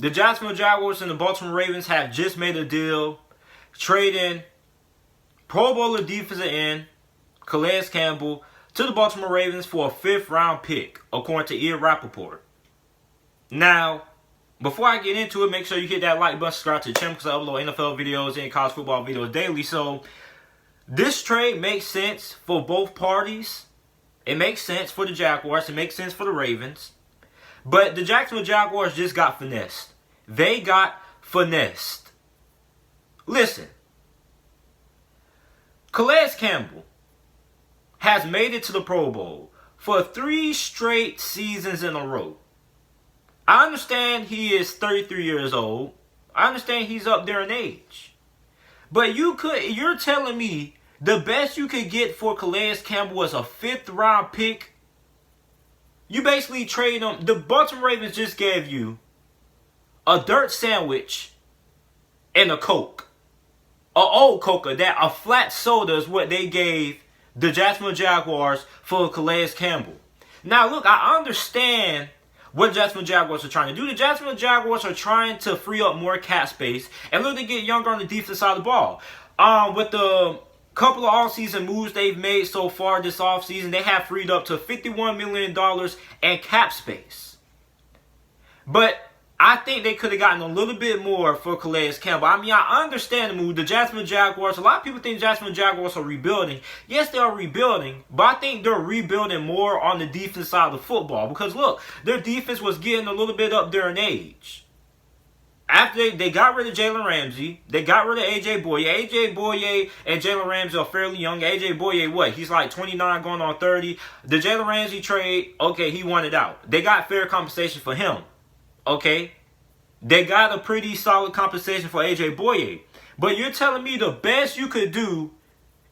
the Jacksonville Jaguars and the Baltimore Ravens have just made a deal trading Pro Bowler defensive end Calais Campbell to the Baltimore Ravens for a 5th round pick, according to Ian Rappaport. Now, before I get into it, make sure you hit that like button, subscribe to the channel, because I upload NFL videos and college football videos daily. So, this trade makes sense for both parties. It makes sense for the Jaguars. It makes sense for the Ravens. But the Jacksonville Jaguars just got finessed. They got finessed. Listen. Calais Campbell has made it to the Pro Bowl for 3 straight seasons in a row. I understand he is 33 years old. I understand he's up there in age. But you're telling me the best you could get for Calais Campbell was a 5th round pick? You basically trade him. The Baltimore Ravens just gave you a dirt sandwich and a Coke. A old Coca, a flat soda is what they gave the Jacksonville Jaguars for Calais Campbell. Now look, I understand what the Jacksonville Jaguars are trying to do. The Jacksonville Jaguars are trying to free up more cap space and look to get younger on the defensive side of the ball. With the couple of offseason moves they've made so far this offseason, they have freed up to $51 million in cap space. But I think they could have gotten a little bit more for Calais Campbell. I mean, I understand the move. The Jacksonville Jaguars, a lot of people think Jacksonville Jaguars are rebuilding. Yes, they are rebuilding, but I think they're rebuilding more on the defense side of the football. Because, look, their defense was getting a little bit up there in age. After they got rid of Jalen Ramsey, they got rid of A.J. Boye. A.J. Boye and Jalen Ramsey are fairly young. A.J. Boye, what? He's like 29 going on 30. The Jalen Ramsey trade, okay, he wanted out. They got fair compensation for him. Okay? They got a pretty solid compensation for A.J. Boye. But you're telling me the best you could do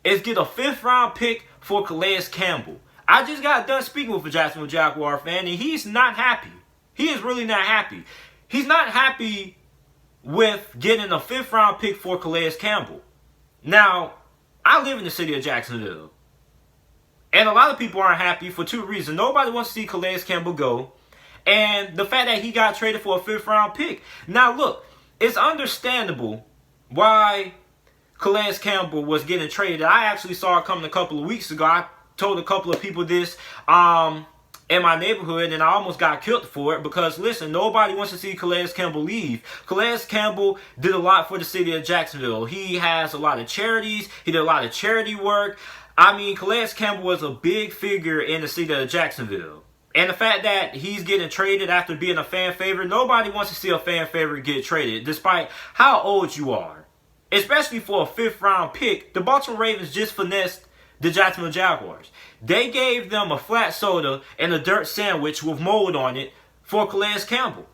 is get a 5th round pick for Calais Campbell. I just got done speaking with a Jacksonville Jaguar fan, and he's not happy. He is really not happy. He's not happy with getting a 5th round pick for Calais Campbell. Now, I live in the city of Jacksonville. And a lot of people aren't happy for 2 reasons. Nobody wants to see Calais Campbell go. And the fact that he got traded for a 5th round pick. Now, look, it's understandable why Calais Campbell was getting traded. I actually saw it coming a couple of weeks ago. I told a couple of people this in my neighborhood, and I almost got killed for it. Because, listen, nobody wants to see Calais Campbell leave. Calais Campbell did a lot for the city of Jacksonville. He has a lot of charities. He did a lot of charity work. I mean, Calais Campbell was a big figure in the city of Jacksonville. And the fact that he's getting traded after being a fan favorite, nobody wants to see a fan favorite get traded, despite how old you are. Especially for a 5th round pick, the Baltimore Ravens just finessed the Jacksonville Jaguars. They gave them a flat soda and a dirt sandwich with mold on it for Calais Campbell.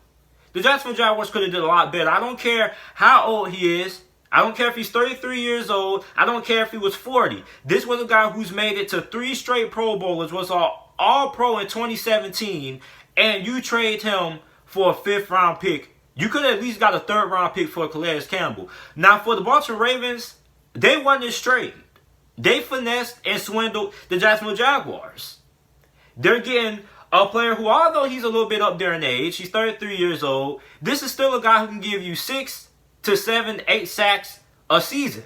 The Jacksonville Jaguars could have did a lot better. I don't care how old he is. I don't care if he's 33 years old. I don't care if he was 40. This was a guy who's made it to 3 straight Pro Bowlers, was All-Pro in 2017, and you trade him for a 5th round pick. You could have at least got a 3rd round pick for Calais Campbell. Now, for the Baltimore Ravens, they won this trade. They finessed and swindled the Jacksonville Jaguars. They're getting a player who, although he's a little bit up there in age, he's 33 years old, this is still a guy who can give you 6 to 7, 8 sacks a season.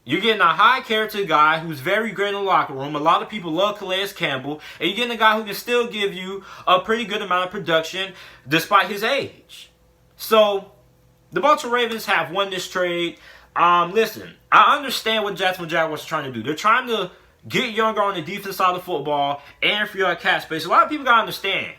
You're getting a high-character guy who's very great in the locker room. A lot of people love Calais Campbell. And you're getting a guy who can still give you a pretty good amount of production despite his age. So, the Baltimore Ravens have won this trade. Listen, I understand what the Jacksonville Jaguars are trying to do. They're trying to get younger on the defense side of the football and free up cap space. A lot of people got to understand.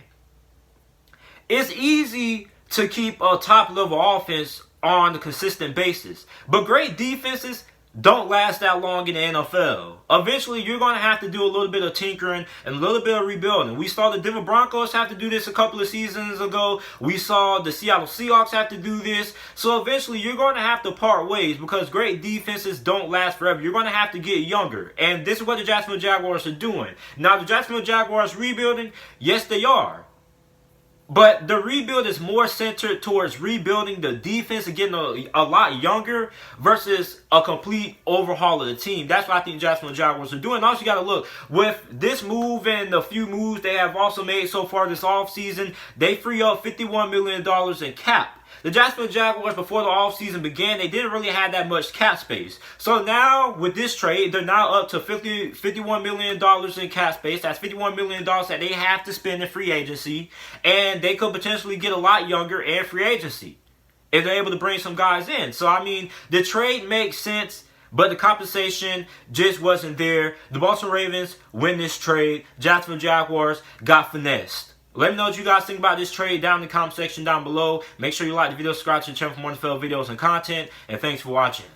It's easy to keep a top-level offense on a consistent basis. But great defenses don't last that long in the NFL. Eventually, you're going to have to do a little bit of tinkering and a little bit of rebuilding. We saw the Denver Broncos have to do this a couple of seasons ago. We saw the Seattle Seahawks have to do this. So eventually, you're going to have to part ways because great defenses don't last forever. You're going to have to get younger. And this is what the Jacksonville Jaguars are doing. Now, the Jacksonville Jaguars rebuilding? Yes, they are. But the rebuild is more centered towards rebuilding the defense and getting a lot younger versus a complete overhaul of the team. That's what I think Jacksonville Jaguars are doing. Also, you got to look, with this move and the few moves they have also made so far this offseason, they free up $51 million in cap. The Jacksonville Jaguars, before the offseason began, they didn't really have that much cap space. So now, with this trade, they're now up to $51 million in cap space. That's $51 million that they have to spend in free agency. And they could potentially get a lot younger in free agency if they're able to bring some guys in. So, I mean, the trade makes sense, but the compensation just wasn't there. The Baltimore Ravens win this trade. Jacksonville Jaguars got finessed. Let me know what you guys think about this trade down in the comment section down below. Make sure you like the video, subscribe to the channel for more NFL videos and content. And thanks for watching.